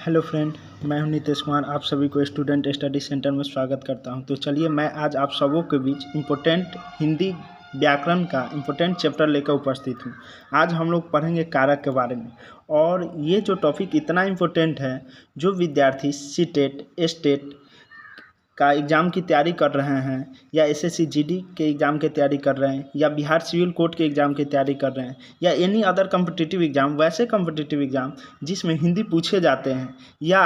Hello friend, मैं हूं नितेश कुमार। आप सभी को स्टूडेंट स्टडी सेंटर में स्वागत करता हूं। तो चलिए मैं आज आप सबों के बीच इम्पोर्टेंट हिंदी व्याकरण का इम्पोर्टेंट चैप्टर लेकर उपस्थित हूं। आज हम लोग पढ़ेंगे कारक के बारे में, और ये जो टॉपिक इतना इम्पोर्टेंट है, जो विद्यार्थी सीटेट स्टेट का एग्ज़ाम की तैयारी कर रहे हैं, या एसएससी जीडी के एग्ज़ाम की तैयारी कर रहे हैं, या बिहार सिविल कोर्ट के एग्ज़ाम की तैयारी कर रहे हैं, या एनी अदर कम्पिटिटिव एग्ज़ाम, वैसे कम्पिटिटिव एग्ज़ाम जिसमें हिंदी पूछे जाते हैं, या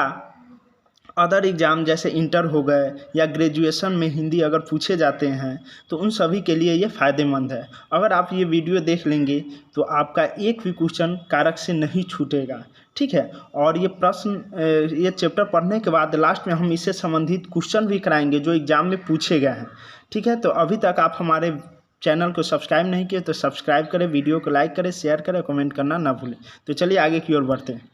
अदर एग्ज़ाम जैसे इंटर हो गए या ग्रेजुएशन में हिंदी अगर पूछे जाते हैं, तो उन सभी के लिए ये फ़ायदेमंद है। अगर आप ये वीडियो देख लेंगे तो आपका एक भी क्वेश्चन कारक से नहीं छूटेगा, ठीक है। और ये ये चैप्टर पढ़ने के बाद लास्ट में हम इससे संबंधित क्वेश्चन भी कराएंगे जो एग्ज़ाम में पूछे गए हैं, ठीक है। तो अभी तक आप हमारे चैनल को सब्सक्राइब नहीं किए तो सब्सक्राइब करें, वीडियो को लाइक करें, शेयर करें, कमेंट करना ना भूलें। तो चलिए आगे की ओर बढ़ते हैं।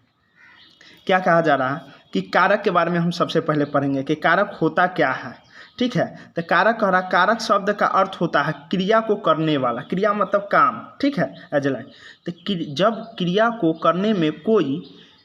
क्या कहा जा रहा है कि कारक के बारे में हम सबसे पहले पढ़ेंगे कि कारक होता क्या है, ठीक है। तो कारक कह रहा, कारक शब्द का अर्थ होता है क्रिया को करने वाला। क्रिया मतलब काम, ठीक है, एजलाइन। तो जब क्रिया को करने में कोई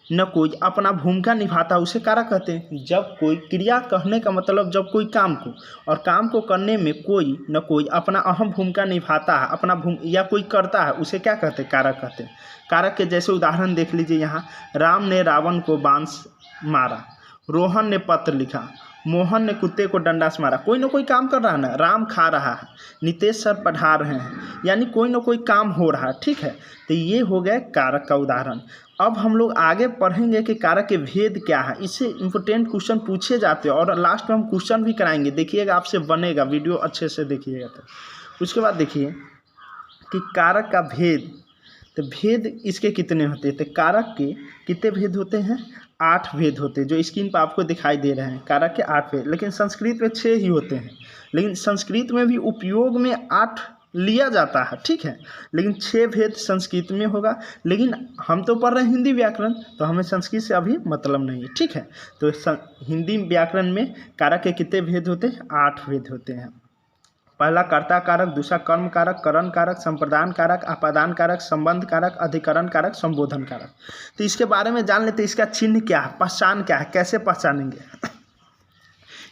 न कोई अपना भूमिका निभाता है उसे कारक कहते हैं। जब कोई क्रिया कहने का मतलब जब कोई काम को, और काम को करने में कोई न कोई अपना अहम भूमिका निभाता है, या कोई करता है, उसे क्या कहते हैं? कारक कहते हैं। कारक के जैसे उदाहरण देख लीजिए यहाँ। राम ने रावण को बांस मारा, रोहन ने पत्र लिखा, मोहन ने कुत्ते को डंडा से मारा। कोई ना कोई काम कर रहा है ना। राम खा रहा है, नितेश सर पढ़ा रहे हैं, यानी कोई ना कोई काम हो रहा है, ठीक है। तो ये हो गया कारक का उदाहरण। अब हम लोग आगे पढ़ेंगे कि कारक के भेद क्या है। इससे इम्पोर्टेंट क्वेश्चन पूछे जाते हैं, और लास्ट में हम क्वेश्चन भी कराएंगे। देखिएगा, आपसे बनेगा, वीडियो अच्छे से देखिएगा। तो उसके बाद देखिए कि कारक का भेद। तो भेद इसके कितने होते हैं? तो कारक के कितने भेद होते हैं? 8 भेद होते हैं, जो स्क्रीन पर आपको दिखाई दे रहे हैं। कारक के 8 भेद, लेकिन संस्कृत में 6 ही होते हैं। लेकिन संस्कृत में भी उपयोग में 8 लिया जाता है, ठीक है, लेकिन 6 भेद संस्कृत में होगा। लेकिन हम तो पढ़ रहे हैं हिंदी व्याकरण, तो हमें संस्कृत से अभी मतलब नहीं है, ठीक है। तो हिंदी व्याकरण में कारक के कितने भेद होते हैं? 8 भेद होते हैं। पहला कर्ता कारक, दूसरा कर्म कारक, करण कारक, संप्रदान कारक, अपादान कारक, संबंध कारक, अधिकरण कारक, संबोधन कारक। तो इसके बारे में जान लेते हैं। इसका चिन्ह क्या है, पहचान क्या है, कैसे पहचानेंगे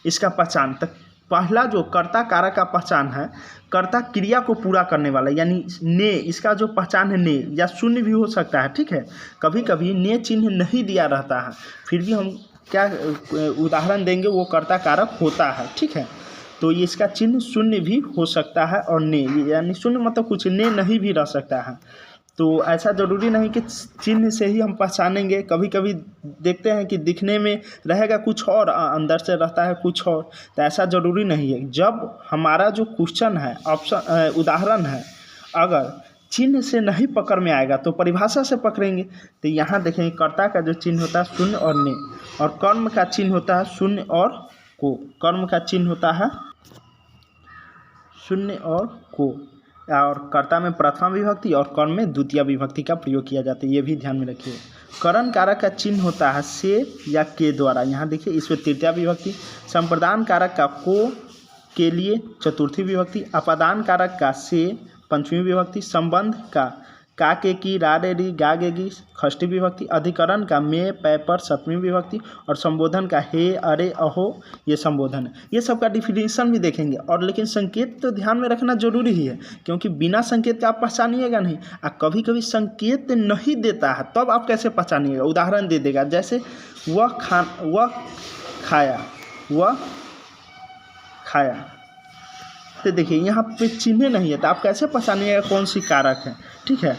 इसका पहचान। तो पहला जो कर्ता कारक का पहचान है, कर्ता क्रिया को पूरा करने वाला, यानी ने। इसका जो पहचान है ने, या शून्य भी हो सकता है, ठीक है। कभी कभी ने चिन्ह नहीं दिया रहता है, फिर भी हम क्या उदाहरण देंगे, वो कर्ता कारक होता है, ठीक है। तो ये इसका चिन्ह शून्य भी हो सकता है, और ने, यानी शून्य मतलब कुछ, ने नहीं भी रह सकता है। तो ऐसा ज़रूरी नहीं कि चिन्ह से ही हम पहचानेंगे। कभी कभी देखते हैं कि दिखने में रहेगा कुछ और, अंदर से रहता है कुछ और। तो ऐसा ज़रूरी नहीं है। जब हमारा जो क्वेश्चन है, ऑप्शन उदाहरण है, अगर चिन्ह से नहीं पकड़ में आएगा तो परिभाषा से पकड़ेंगे। तो यहाँ देखेंगे, कर्ता का जो चिन्ह होता है शून्य और ने, और कर्म का चिन्ह होता है शून्य और को। कर्म का चिन्ह होता है शून्य और को, और कर्ता में प्रथमा विभक्ति और कर्म में द्वितीय विभक्ति का प्रयोग किया जाता है, ये भी ध्यान में रखिए। करण कारक का चिन्ह होता है से या के द्वारा, यहाँ देखिए इसमें तृतीया विभक्ति। संप्रदान कारक का को के लिए चतुर्थी विभक्ति। अपादान कारक का से पंचमी विभक्ति। संबंध का के की रा रे री गा गे गी षष्ठी विभक्ति। अधिकरण का में पै पर सप्तमी विभक्ति। और संबोधन का हे अरे अहो, ये संबोधन है। ये सब का डिफिनीशन भी देखेंगे। और लेकिन संकेत तो ध्यान में रखना जरूरी ही है, क्योंकि बिना संकेत के आप पहचानिएगा नहीं। कभी कभी संकेत नहीं देता है, तब आप कैसे पहचानिएगा? उदाहरण दे देगा, जैसे वह खाया। तो देखिए यहाँ पे चिन्ह नहीं है, तो आप कैसे पहचानिएगा कौन सी कारक है, ठीक है।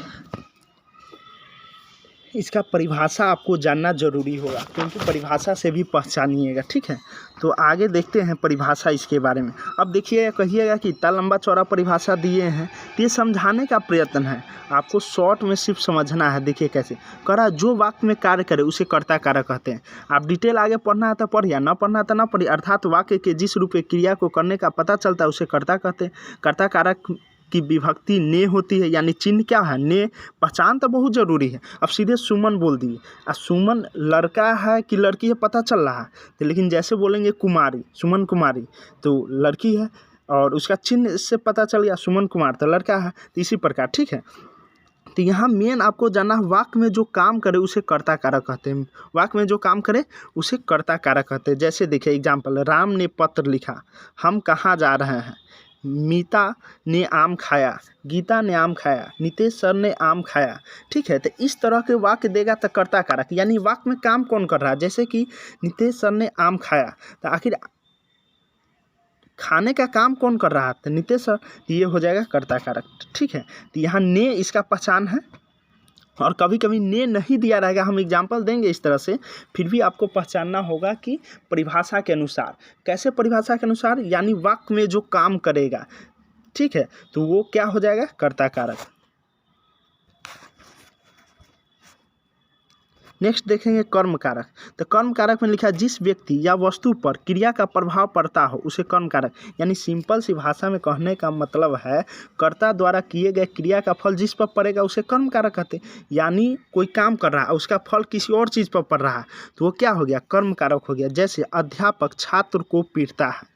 इसका परिभाषा आपको जानना जरूरी होगा, क्योंकि परिभाषा से भी पहचानिएगा, ठीक है। तो आगे देखते हैं परिभाषा इसके बारे में। अब देखिए, कहिएगा कि इतना लंबा चौड़ा परिभाषा दिए हैं, तो ये समझाने का प्रयत्न है, आपको शॉर्ट में सिर्फ समझना है। देखिए कैसे कह रहा, जो वाक्य में कार्य करे उसे कर्ता कारक कहते हैं। आप डिटेल आगे पढ़ना है तो पढ़िए, ना पढ़ना तो ना पढ़िए। अर्थात वाक्य के जिस रूप में क्रिया को करने का पता चलता है उसे कर्ता कहते हैं। कर्ता कारक की विभक्ति ने होती है, यानी चिन्ह क्या है? ने। पहचान तो बहुत ज़रूरी है। अब सीधे सुमन बोल दिए, सुमन लड़का है कि लड़की है पता चल रहा है, तो लेकिन जैसे बोलेंगे कुमारी, सुमन कुमारी, तो लड़की है, और उसका चिन्ह से पता चल गया सुमन कुमार, तो लड़का है। तो इसी प्रकार, ठीक है। तो यहाँ मेन आपको जानना है, वाक्य में जो काम करे उसे कर्ता कारक कहते हैं। वाक्य में जो काम करे उसे कर्ता कारक कहते हैं। जैसे देखिए एग्जाम्पल, राम ने पत्र लिखा, हम कहाँ जा रहे हैं, मीता ने आम खाया, गीता ने आम खाया, नितेश सर ने आम खाया। ठीक है, तो इस तरह के वाक्य देगा तो कर्ता कारक, यानी वाक्य में काम कौन कर रहा है। जैसे कि नितेश सर ने आम खाया, तो आखिर खाने का काम कौन कर रहा है, तो नितेश सर, तो ये हो जाएगा कर्ता कारक। ठीक है, तो यहाँ ने इसका पहचान है, और कभी कभी ने नहीं दिया रहेगा, हम एग्जाम्पल देंगे इस तरह से, फिर भी आपको पहचानना होगा कि परिभाषा के अनुसार। कैसे परिभाषा के अनुसार, यानी वाक्य में जो काम करेगा, ठीक है, तो वो क्या हो जाएगा, कर्ता कारक। नेक्स्ट देखेंगे कर्म कारक। तो कर्म कारक में लिखा है, जिस व्यक्ति या वस्तु पर क्रिया का प्रभाव पड़ता हो उसे कर्म कारक, यानी सिंपल सी भाषा में कहने का मतलब है, कर्ता द्वारा किए गए क्रिया का फल जिस पर पड़ेगा उसे कर्म कारक कहते हैं। यानी कोई काम कर रहा है, उसका फल किसी और चीज़ पर पड़ रहा है, तो वो क्या हो गया, कर्म कारक हो गया। जैसे अध्यापक छात्र को पीटता है,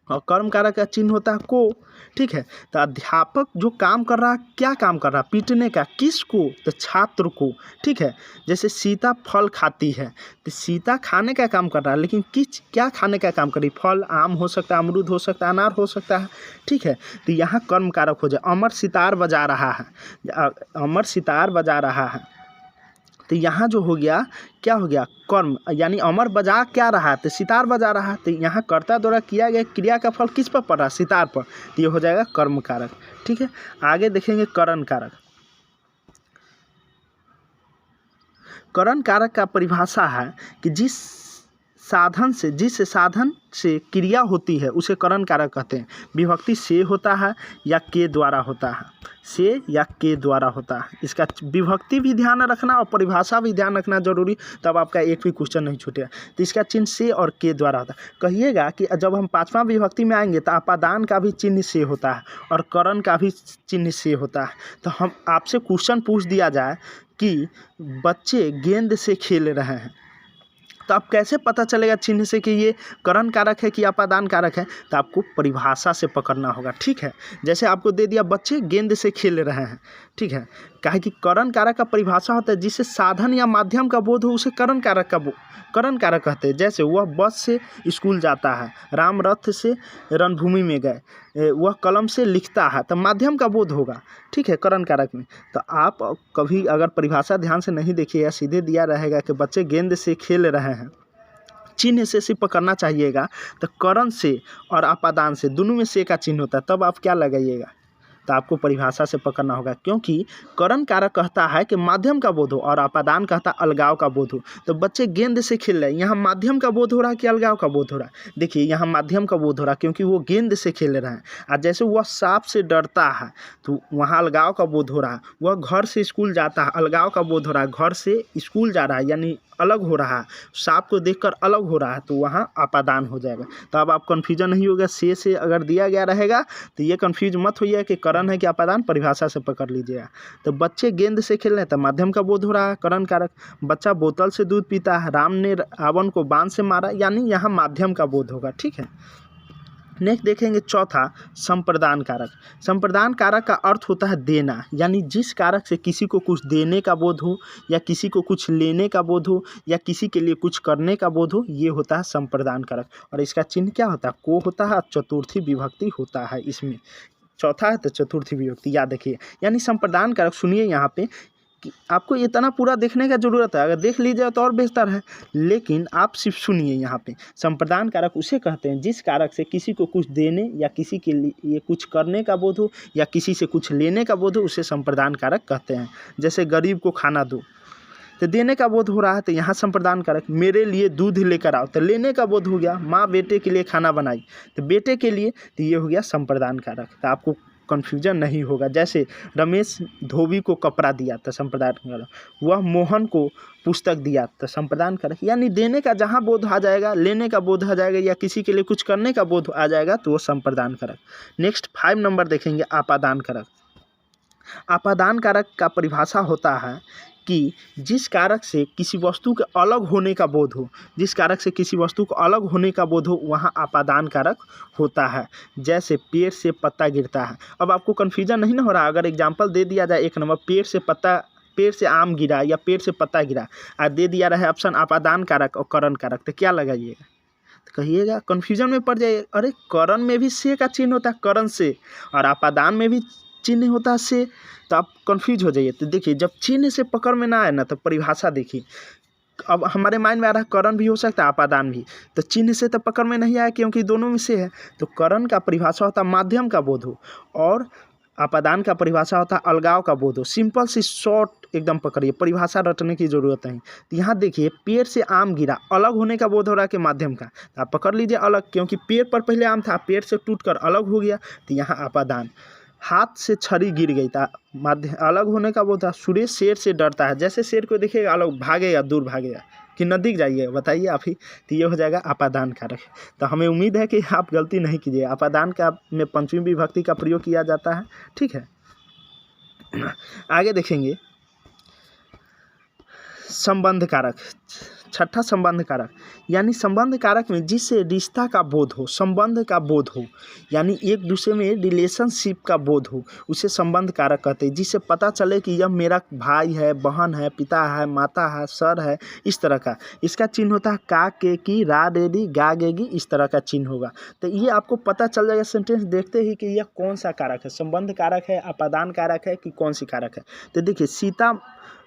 और कर्म कारक का चिन्ह होता है को। ठीक है, तो अध्यापक जो काम कर रहा है, क्या काम कर रहा है, पीटने का, किसको, तो छात्र को। ठीक है, जैसे सीता फल खाती है, तो सीता खाने का काम कर रहा है, लेकिन क्या खाने का काम कर रही, फल, आम हो सकता है, अमरूद हो सकता है, अनार हो सकता है। ठीक है, तो यहाँ कर्म कारक हो जाए। अमर सितार बजा रहा है, अमर सितार बजा रहा है, तो यहाँ जो हो गया, क्या हो गया, कर्म, यानी अमर बजा क्या रहा है, तो सितार बजा रहा है, तो यहाँ कर्ता द्वारा किया गया क्रिया का फल किस पर पड़ रहा है, सितार पर, तो ये हो जाएगा कर्म कारक। ठीक है, आगे देखेंगे करण कारक। करण कारक का परिभाषा है कि जिस साधन से क्रिया होती है उसे करण कारक कहते हैं। विभक्ति से होता है या के द्वारा होता है, से या के द्वारा होता है। इसका विभक्ति भी ध्यान रखना और परिभाषा भी ध्यान रखना जरूरी, तब आपका एक भी क्वेश्चन नहीं छूटेगा। तो इसका चिन्ह से और के द्वारा होता है। कहिएगा कि जब हम पांचवा विभक्ति में आएंगे तो अपादान का भी चिन्ह से होता है और करण का भी चिन्ह से होता है। तो हम आपसे क्वेश्चन पूछ दिया जाए कि बच्चे गेंद से खेल रहे हैं, तो आप कैसे पता चलेगा चिन्ह से कि ये करण कारक है कि अपादान कारक है, तो आपको परिभाषा से पकड़ना होगा। ठीक है, जैसे आपको दे दिया बच्चे गेंद से खेल रहे हैं, ठीक है, काहे कि करण कारक का परिभाषा होता है जिससे साधन या माध्यम का बोध हो उसे करण कारक कहते हैं। जैसे वह बस से स्कूल जाता है, राम रथ से रणभूमि में गए, वह कलम से लिखता है, तो माध्यम का बोध होगा। ठीक है, करण कारक में। तो आप कभी अगर परिभाषा ध्यान से नहीं देखिएगा, सीधे दिया रहेगा कि बच्चे गेंद से खेल रहे हैं, चिन्ह से सिर्फ पकड़ना चाहिएगा, तो करण से और अपादान से दोनों में से का चिन्ह होता है, तब आप क्या लगाइएगा, तो आपको परिभाषा से पकड़ना होगा। क्योंकि करण कारक कहता है कि माध्यम का बोध हो और अपादान कहता है अलगाव का बोध हो। तो बच्चे गेंद से खेल रहे हैं, यहाँ माध्यम का बोध हो रहा है कि अलगाव का बोध हो रहा है, देखिए यहाँ माध्यम का बोध हो रहा है क्योंकि वो गेंद से खेल रहे हैं। और जैसे वह सांप से डरता है तो वहाँ अलगाव का बोध हो रहा है। वह घर से स्कूल जाता है, अलगाव का बोध हो रहा है, घर से स्कूल जा रहा है यानी अलग हो रहा है, सांप को देखकर अलग हो रहा है, तो वहाँ अपादान हो जाएगा। तो अब आप कन्फ्यूजन नहीं होगा, से अगर दिया गया रहेगा तो ये कन्फ्यूज मत होइए कि करण है कि अपादान, परिभाषा से पकड़ लीजिएगा। तो बच्चे गेंद से खेल रहे हैं तो माध्यम का बोध हो रहा है, करण कारक। बच्चा बोतल से दूध पीता है, राम ने रावण को बाण से मारा, यानी यहाँ माध्यम का बोध होगा। ठीक है, नेक्स्ट देखेंगे चौथा संप्रदान कारक। संप्रदान कारक का अर्थ होता है देना, यानी जिस कारक से किसी को कुछ देने का बोध हो या किसी को कुछ लेने का बोध हो या किसी के लिए कुछ करने का बोध हो, ये होता है संप्रदान कारक। और इसका चिन्ह क्या होता है, को होता है, चतुर्थी विभक्ति होता है इसमें। चौथा है तो चतुर्थी विभक्ति याद रखिए। यानी संप्रदान कारक, सुनिए यहाँ पे कि आपको इतना पूरा देखने का ज़रूरत है, अगर देख लीजिए तो और बेहतर है, लेकिन आप सिर्फ सुनिए यहाँ पे। संप्रदान कारक उसे कहते हैं जिस कारक से किसी को कुछ देने या किसी के लिए कुछ करने का बोध हो या किसी से कुछ लेने का बोध हो, उसे संप्रदान कारक कहते हैं। जैसे गरीब को खाना दो, तो देने का बोध हो रहा है, तो यहाँ संप्रदान कारक। मेरे लिए दूध लेकर आओ, तो लेने का बोध हो गया। माँ बेटे के लिए खाना बनाई, तो बेटे के लिए, तो ये हो गया संप्रदान कारक। तो आपको कन्फ्यूजन नहीं होगा। जैसे रमेश धोबी को कपड़ा दिया, तो संप्रदान कारक। वह मोहन को पुस्तक दिया, तो संप्रदान कारक। यानी देने का जहाँ बोध आ जाएगा, लेने का बोध आ जाएगा या किसी के लिए कुछ करने का बोध आ जाएगा, तो वो संप्रदान कारक। नेक्स्ट 5 नंबर देखेंगे, आपादान कारक। आपादान कारक का परिभाषा होता है कि जिस कारक से किसी वस्तु के अलग होने का बोध हो, जिस कारक से किसी वस्तु को अलग होने का बोध हो वहाँ अपादान कारक होता है। जैसे पेड़ से पत्ता गिरता है। अब आपको कन्फ्यूजन नहीं ना हो रहा? अगर एग्जाम्पल दे दिया जाए 1 नंबर, पेड़ से आम गिरा या पेड़ से पत्ता गिरा और दे दिया रहे ऑप्शन अपादान कारक और करण कारक, तो क्या लगाइएगा? तो कहिएगा, कन्फ्यूजन में पड़ जाइए। अरे करण में भी से का चिन्ह होता है, करण से, और अपादान में भी चिन्ह होता है से, तो आप कंफ्यूज हो जाइए। तो देखिए, जब चिन्ह से पकड़ में ना आए ना तो परिभाषा देखिए। अब हमारे माइंड में आ रहा है करण भी हो सकता है अपादान भी, तो चिन्ह से तो पकड़ में नहीं आया क्योंकि दोनों में से है। तो करण का परिभाषा होता है माध्यम का बोध हो, और अपादान का परिभाषा होता है अलगाव का बोध हो। सिंपल सी शॉर्ट एकदम पकड़िए, परिभाषा रटने की जरूरत नहीं। तो यहाँ देखिए, पेड़ से आम गिरा, अलग होने का बोध हो रहा है कि माध्यम का, तो आप पकड़ लीजिए अलग, क्योंकि पेड़ पर पहले आम था, पेड़ से टूटकर अलग हो गया, तो यहाँ अपादान। हाथ से छड़ी गिर गई था, माध्यम अलग होने का बोध था। सुरेश शेर से डरता है, जैसे शेर को देखिएगा अलग भागेगा, दूर भागेगा कि नज़दीक जाइए, बताइए आप ही। तो ये हो जाएगा अपादान कारक। तो हमें उम्मीद है कि आप गलती नहीं कीजिए। अपादान का में पंचमी विभक्ति का प्रयोग किया जाता है, ठीक है। आगे देखेंगे संबंध कारक। छठा संबंध कारक, यानी संबंध कारक में जिससे रिश्ता का बोध हो, संबंध का बोध हो, यानी एक दूसरे में रिलेशनशिप का बोध हो, उसे संबंध कारक कहते हैं। जिससे पता चले कि यह मेरा भाई है, बहन है, पिता है, माता है, सर है, इस तरह का। इसका चिन्ह होता है का, के, की, रा, रेडी, गा, गेगी, इस तरह का चिन्ह होगा। तो ये आपको पता चल जाएगा सेंटेंस देखते ही कि यह कौन सा कारक है, संबंध कारक है, अपादान कारक है कि कौन सी कारक है। तो देखिए,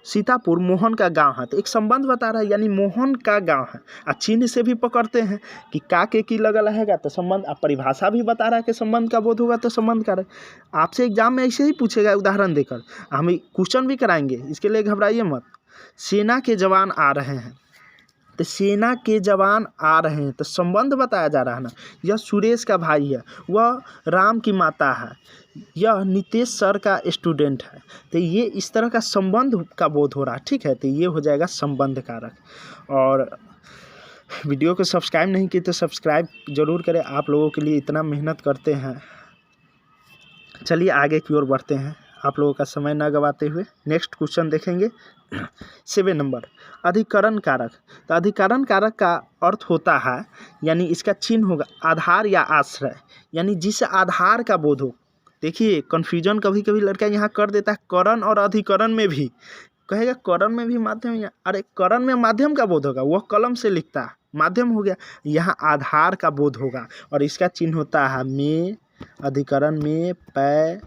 सीतापुर मोहन का गांव है, तो एक संबंध बता रहा है, यानी मोहन का गांव है। और चिन्ह से भी पकड़ते हैं कि का, के, की लगा रहेगा तो संबंध। अब परिभाषा भी बता रहा है कि संबंध का बोध होगा तो संबंध कारक। आपसे एग्जाम में ऐसे ही पूछेगा उदाहरण देकर, हम क्वेश्चन भी कराएंगे, इसके लिए घबराइए मत। सेना के जवान आ रहे हैं, तो सेना के जवान आ रहे हैं, तो संबंध बताया जा रहा है ना। यह सुरेश का भाई है, वह राम की माता है, यह नितेश सर का स्टूडेंट है। तो ये इस तरह का संबंध का बोध हो रहा है, ठीक है। तो ये हो जाएगा संबंध कारक। और वीडियो को सब्सक्राइब नहीं किए तो सब्सक्राइब जरूर करें, आप लोगों के लिए इतना मेहनत करते हैं। चलिए आगे की ओर बढ़ते हैं, आप लोगों का समय न गवाते हुए नेक्स्ट क्वेश्चन देखेंगे। 7 नंबर, अधिकरण कारक। तो अधिकरण कारक का अर्थ होता है, यानी इसका चिन्ह होगा आधार या आश्रय, यानी जिससे आधार का बोध हो। देखिए, कन्फ्यूजन कभी कभी लड़का यहाँ कर देता है, करण और अधिकरण में भी कहेगा, करण में भी माध्यम, अरे करण में माध्यम का बोध होगा, वह कलम से लिखता है, माध्यम हो गया। यहाँ आधार का बोध होगा और इसका चिन्ह होता है में, अधिकरण में, पै,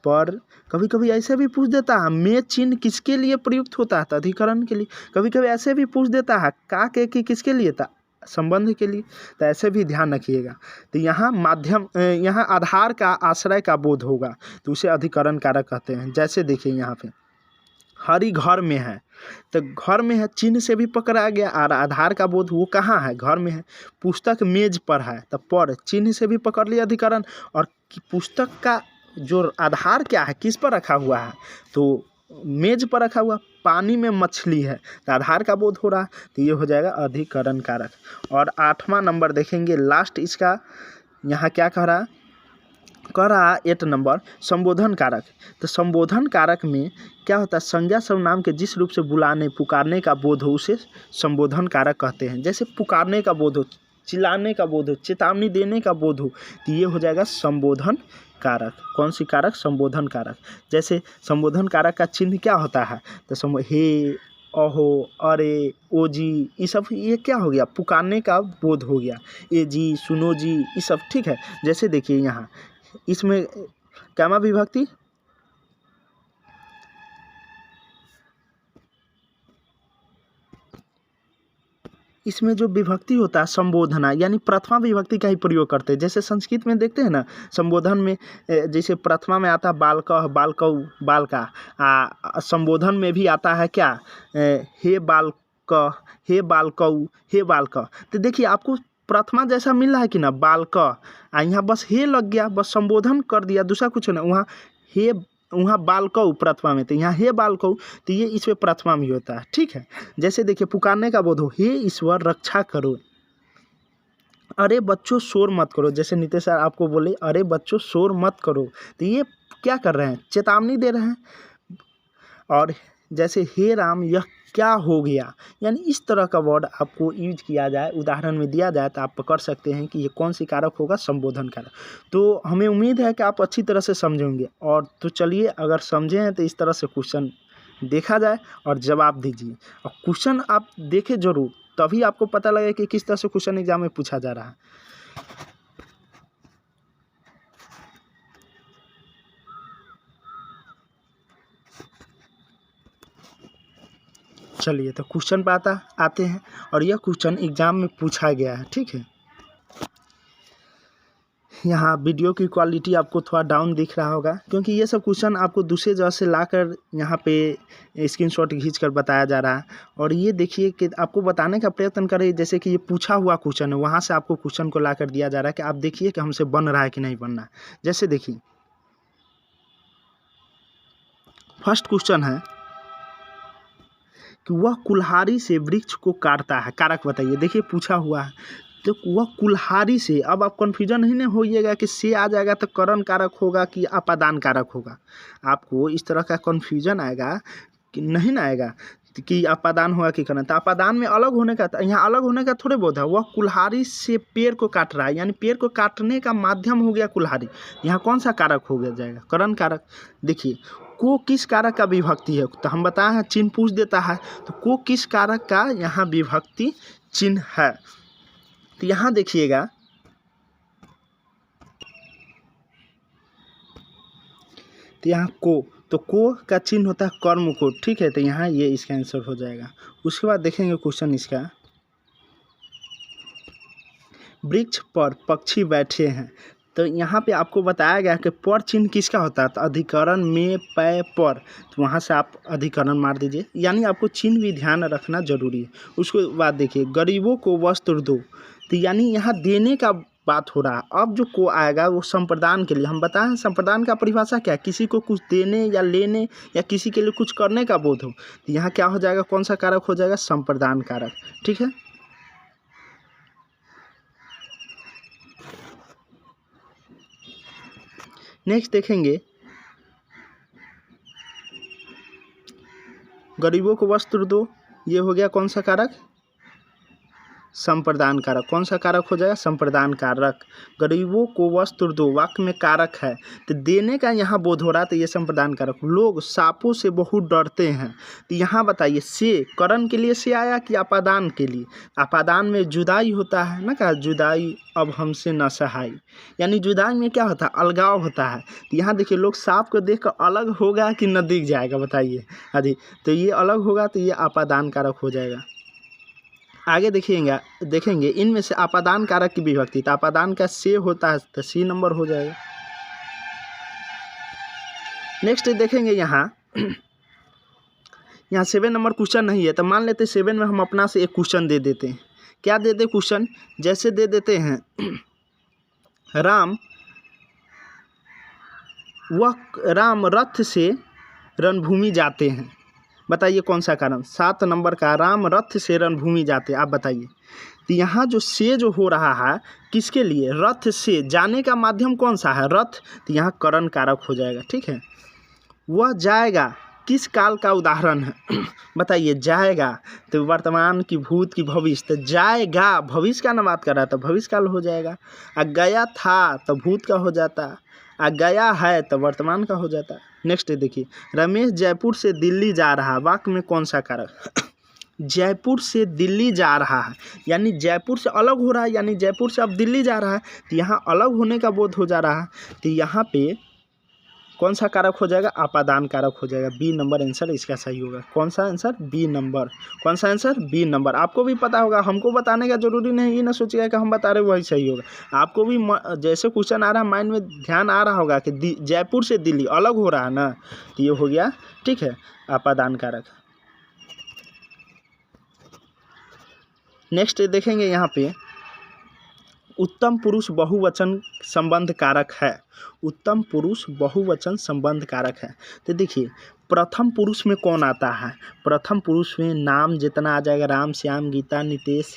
पर। कभी कभी ऐसे भी पूछ देता है में चिन्ह किसके लिए प्रयुक्त होता है, तो अधिकरण के लिए। कभी कभी ऐसे भी पूछ देता है का, के, की किसके लिए था, संबंध के लिए। तो ऐसे भी ध्यान रखिएगा। तो यहाँ माध्यम, यहाँ आधार का, आश्रय का बोध होगा, तो उसे अधिकरण कारक कहते हैं। जैसे देखिए यहाँ पे हरी घर में है, तो घर में है चिन्ह से भी पकड़ा गया, और आधार का बोध वो कहाँ है, घर में है। पुस्तक मेज पर है, तो पर चिन्ह से भी पकड़ लिया अधिकरण। और पुस्तक का जो आधार क्या है, किस पर रखा हुआ है, तो मेज पर रखा हुआ। पानी में मछली है, तो आधार का बोध हो रहा है, तो ये हो जाएगा अधिकरण कारक। और 8वां नंबर देखेंगे, लास्ट इसका यहाँ क्या कह रहा है 8 नंबर, संबोधन कारक। तो संबोधन कारक में क्या होता है, संज्ञा सर्वनाम के जिस रूप से बुलाने, पुकारने का बोध हो उसे संबोधन कारक कहते हैं। जैसे पुकारने का बोध हो, चिल्लाने का बोध हो, चेतावनी देने का बोध हो, तो ये हो जाएगा संबोधन कारक। कौन सी कारक, संबोधन कारक। जैसे संबोधन कारक का चिन्ह क्या होता है, तो हे, अहो, अरे, ओ जी, ये सब ये क्या हो गया, पुकारने का बोध हो गया। ए जी, सुनो जी, ये सब ठीक है। जैसे देखिए यहाँ इसमें कैमा विभक्ति, इसमें जो विभक्ति होता है संबोधना, यानी प्रथमा विभक्ति का ही प्रयोग करते हैं। जैसे संस्कृत में देखते हैं ना, संबोधन में जैसे प्रथमा में आता है बालकः, बालकौ, बालका। संबोधन में भी आता है क्या, हे बालक, हे बालकौ, हे बालक। तो देखिए आपको प्रथमा जैसा मिल रहा है कि ना, बालक, यहाँ बस हे लग गया, बस संबोधन कर दिया, दूसरा कुछ नहीं। वहाँ हे, वहाँ बालकौ प्रथमा में, तो यहाँ हे बालकौ, तो ये इसमें प्रथमा में होता है, ठीक है। जैसे देखिए पुकारने का बोध हो, हे ईश्वर रक्षा करो, अरे बच्चों शोर मत करो। जैसे नीतीश सर आपको बोले अरे बच्चों शोर मत करो, तो ये क्या कर रहे हैं, चेतावनी दे रहे हैं। और जैसे हे राम यह क्या हो गया, यानी इस तरह का वर्ड आपको यूज किया जाए, उदाहरण में दिया जाए तो आप पकड़ सकते हैं कि ये कौन सी कारक होगा, संबोधन कारक। तो हमें उम्मीद है कि आप अच्छी तरह से समझेंगे। और तो चलिए, अगर समझे हैं तो इस तरह से क्वेश्चन देखा जाए और जवाब दीजिए। और क्वेश्चन आप देखें जरूर, तभी आपको पता लगे कि किस तरह से क्वेश्चन एग्जाम में पूछा जा रहा है। चलिए तो क्वेश्चन पे आते हैं, और यह क्वेश्चन एग्जाम में पूछा गया है, ठीक है। यहाँ वीडियो की क्वालिटी आपको थोड़ा डाउन दिख रहा होगा, क्योंकि ये सब क्वेश्चन आपको दूसरे जगह से लाकर यहाँ पे स्क्रीनशॉट खींचकर बताया जा रहा है। और ये देखिए कि आपको बताने का प्रयत्न करें, जैसे कि ये पूछा हुआ क्वेश्चन है, वहाँ से आपको क्वेश्चन को लाकर दिया जा रहा है कि आप देखिए कि हमसे बन रहा है कि नहीं बन रहा है। जैसे देखिए, फर्स्ट क्वेश्चन है कि वह कुल्हाड़ी से वृक्ष को काटता है, कारक बताइए। देखिए पूछा हुआ है, तो वह कुल्हाड़ी से, अब आप कन्फ्यूजन नहीं होइएगा कि से आ जाएगा तो करण कारक होगा कि अपादान कारक होगा। आपको इस तरह का कन्फ्यूजन आएगा कि नहीं ना आएगा कि अपादान होगा कि करण। तो अपादान में अलग होने का, यहाँ अलग होने का थोड़े बहुत है। वह कुल्हाड़ी से पेड़ को काट रहा है, यानी पेड़ को काटने का माध्यम हो गया कुल्हाड़ी। यहाँ कौन सा कारक हो गया जाएगा, करण कारक। देखिए को किस कारक का विभक्ति है, तो हम बताए हैं चिन्ह पूछ देता है, तो को किस कारक का यहाँ विभक्ति चिन्ह है। तो यहाँ देखिएगा, तो यहाँ को का चिन्ह होता है कर्म को, ठीक है। तो यहाँ ये इसका आंसर हो जाएगा। उसके बाद देखेंगे क्वेश्चन इसका, वृक्ष पर पक्षी बैठे हैं। तो यहाँ पे आपको बताया गया कि पर चिन्ह किसका होता है, तो अधिकरण में पै पर, तो वहाँ से आप अधिकरण मार दीजिए, यानी आपको चिन्ह भी ध्यान रखना जरूरी है। उसके बाद देखिए, गरीबों को वस्त्र दो, तो यानी यहाँ देने का बात हो रहा है। अब जो को आएगा वो संप्रदान के लिए। हम बताएं संप्रदान का परिभाषा क्या है, किसी को कुछ देने या लेने या किसी के लिए कुछ करने का बोध हो। तो यहाँ क्या हो जाएगा, कौन सा कारक हो जाएगा, संप्रदान कारक, ठीक है। नेक्स्ट देखेंगे, गरीबों को वस्त्र दो, ये हो गया कौन सा कारक, संप्रदान कारक। कौन सा कारक हो जाएगा, संप्रदान कारक। गरीबों को वस्त्र दो वाक्य में कारक है, तो देने का यहाँ बोध हो रहा है, तो ये संप्रदान कारक। लोग सांपों से बहुत डरते हैं, तो यहाँ बताइए से करण के लिए से आया कि अपादान के लिए। अपादान में जुदाई होता है ना, क्या जुदाई अब हमसे न सहाय, यानी जुदाई में क्या होता है, अलगाव होता है। तो यहाँ देखिए, लोग सांप को देख कर अलग होगा कि न दिख जाएगा, बताइए। अरे तो ये अलग होगा, तो ये अपादान कारक हो जाएगा। आगे देखेंगे इनमें से अपादान कारक की विभक्ति, तो अपादान का से होता है, तो सी नंबर हो जाएगा। नेक्स्ट देखेंगे यहाँ 7 नंबर क्वेश्चन नहीं है, तो मान लेते 7 में हम अपना से एक क्वेश्चन दे देते हैं। क्या दे दे क्वेश्चन, जैसे दे देते हैं राम रथ से रणभूमि जाते हैं, बताइए कौन सा कारण। 7 नंबर का, राम रथ से रणभूमि जाते, आप बताइए। तो यहाँ जो से जो हो रहा है किसके लिए, रथ से, जाने का माध्यम कौन सा है, रथ, तो यहाँ करण कारक हो जाएगा, ठीक है। वह जाएगा किस काल का उदाहरण है बताइए, जाएगा तो वर्तमान की, भूत की, भविष्य। तो जाएगा भविष्य का ना बात कर रहा था, भविष्य काल हो जाएगा। आ गया था तो भूत का हो जाता, आ गया है तो वर्तमान का हो जाता। नेक्स्ट देखिए, रमेश जयपुर से दिल्ली जा रहा, वाक्य में कौन सा कारक जयपुर से दिल्ली जा रहा है, यानी जयपुर से अलग हो रहा है, यानी जयपुर से अब दिल्ली जा रहा है, तो यहाँ अलग होने का बोध हो जा रहा है। तो यहाँ पे कौन सा कारक हो जाएगा, अपादान कारक हो जाएगा। बी नंबर आंसर इसका सही होगा। कौन सा आंसर, बी नंबर। कौन सा आंसर, बी नंबर। आपको भी पता होगा, हमको बताने का जरूरी नहीं, ये ना सोचिएगा कि हम बता रहे वही सही होगा। आपको भी जैसे क्वेश्चन आ रहा है माइंड में ध्यान आ रहा होगा कि जयपुर से दिल्ली अलग हो रहा है ना, तो ये हो गया, ठीक है, अपादान कारक। नेक्स्ट देखेंगे यहाँ पे, उत्तम पुरुष बहुवचन संबंध कारक है। उत्तम पुरुष बहुवचन संबंध कारक है। तो देखिए, प्रथम पुरुष में कौन आता है, प्रथम पुरुष में नाम जितना आ जाएगा, राम, श्याम, गीता, नितेश,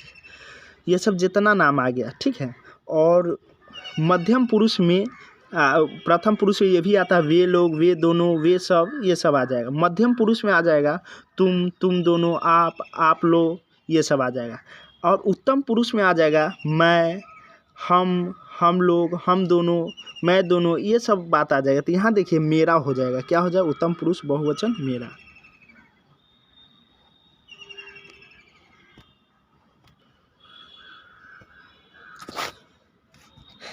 ये सब जितना नाम आ गया, ठीक है। और मध्यम पुरुष में प्रथम पुरुष में ये भी आता है, वे लोग, वे दोनों, वे सब, ये सब आ जाएगा। मध्यम पुरुष में आ जाएगा तुम दोनों, आप लोग, ये सब आ जाएगा। और उत्तम पुरुष में आ जाएगा मैं, हम लोग, हम दोनों, मैं दोनों, ये सब बात आ जाएगा। तो यहाँ देखिए मेरा हो जाएगा, क्या हो जाएगा, उत्तम पुरुष बहुवचन मेरा।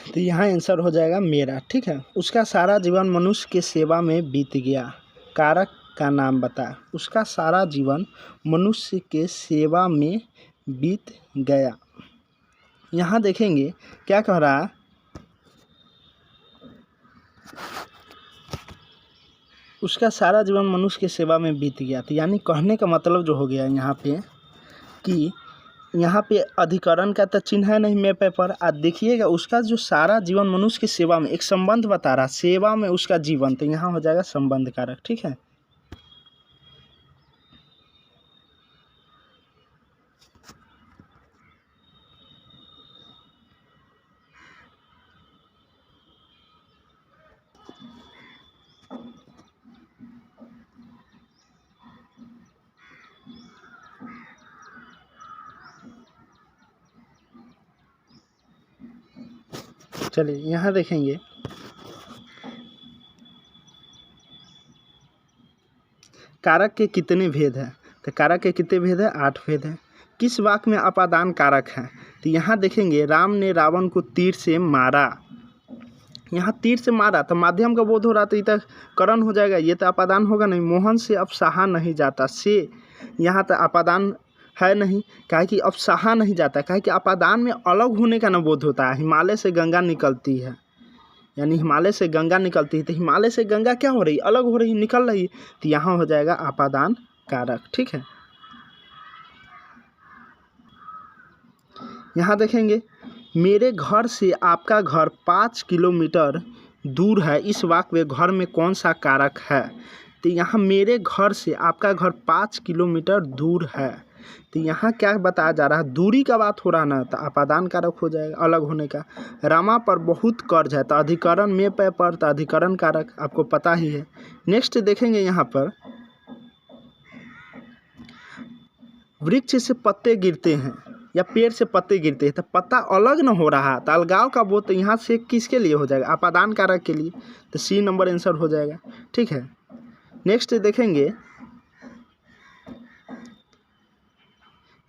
तो यहाँ आंसर हो जाएगा मेरा, ठीक है। उसका सारा जीवन मनुष्य के सेवा में बीत गया, कारक का नाम बता। उसका सारा जीवन मनुष्य के सेवा में बीत गया। यहाँ देखेंगे क्या कह रहा है, उसका सारा जीवन मनुष्य की सेवा में बीत गया। तो यानी कहने का मतलब जो हो गया यहाँ पे कि यहाँ पे अधिकरण का तो चिन्ह है नहीं मेरे पेपर। आज देखिएगा उसका जो सारा जीवन मनुष्य की सेवा में, एक संबंध बता रहा, सेवा में उसका जीवन, तो यहाँ हो जाएगा संबंध कारक, ठीक है। चलिए यहाँ देखेंगे कारक के कितने भेद हैं। तो कारक के कितने भेद हैं, 8 भेद हैं। किस वाक्य में अपादान कारक है। तो यहाँ देखेंगे राम ने रावण को तीर से मारा, यहाँ तीर से मारा तो माध्यम का बोध हो रहा, तो ये तो करण हो जाएगा, ये तो अपादान होगा नहीं। मोहन से अब सहा नहीं जाता, से यहाँ तो अपादान है नहीं, काहे कि अब सहा नहीं जाता, काहे कि अपादान में अलग होने का न बोध होता है। हिमालय से गंगा निकलती है, यानी हिमालय से गंगा निकलती है, तो हिमालय से गंगा क्या हो रही, अलग हो रही, निकल रही, तो यहाँ हो जाएगा अपादान कारक, ठीक है। यहाँ देखेंगे मेरे घर से आपका घर 5 किलोमीटर दूर है, इस वाक्य में घर में कौन सा कारक है। तो यहाँ मेरे घर से आपका घर 5 किलोमीटर दूर है, तो यहाँ क्या बताया जा रहा है, दूरी का बात हो रहा ना, तो अपादान कारक हो जाएगा, अलग होने का। रामा पर बहुत कर्ज है, तो अधिकरण में पर, तो अधिकरण कारक आपको पता ही है। नेक्स्ट देखेंगे यहाँ पर वृक्ष से पत्ते गिरते हैं या पेड़ से पत्ते गिरते हैं, तो पत्ता अलग न हो रहा, तो अलगाव का बोध, तो यहाँ से किसके लिए हो जाएगा, अपादान कारक के लिए, तो सी नंबर आंसर हो जाएगा, ठीक है। नेक्स्ट देखेंगे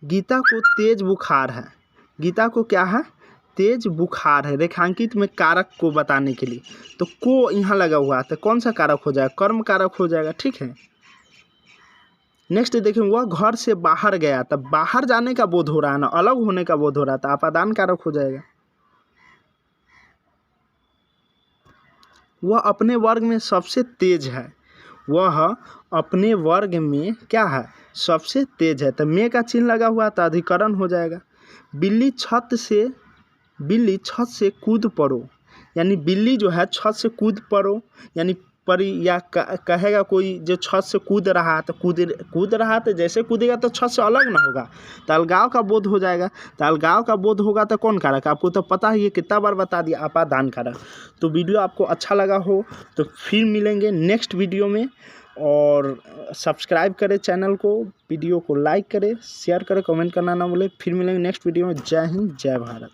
गीता को तेज बुखार है, गीता को क्या है, तेज बुखार है, रेखांकित में कारक को बताने के लिए, तो को यहाँ लगा हुआ है, तो कौन सा कारक हो जाएगा, कर्म कारक हो जाएगा, ठीक है। नेक्स्ट देखें वह घर से बाहर गया, तब बाहर जाने का बोध हो रहा है ना, अलग होने का बोध हो रहा था, अपादान कारक हो जाएगा। वह अपने वर्ग में सबसे तेज है, वह अपने वर्ग में क्या है, सबसे तेज है, तो में का चिन्ह लगा हुआ तो अधिकरण हो जाएगा। बिल्ली छत से कूद पड़ो, यानी बिल्ली जो है छत से कूद पड़ो, यानी परी, या कहेगा कोई जो छत से कूद रहा है, तो कूद रहा है, तो जैसे कूदेगा तो छत से अलग ना होगा, तो अलगाव का बोध हो जाएगा। तो अलगाव का बोध होगा तो कौन कारक, आपको तो पता ही है, कितना बार बता दिया, अपादान कारक। तो वीडियो आपको अच्छा लगा हो तो फिर मिलेंगे नेक्स्ट वीडियो में, और सब्सक्राइब करें चैनल को, वीडियो को लाइक करें, शेयर करें, कमेंट करना ना भूलें। फिर मिलेंगे नेक्स्ट वीडियो में। जय हिंद, जय भारत।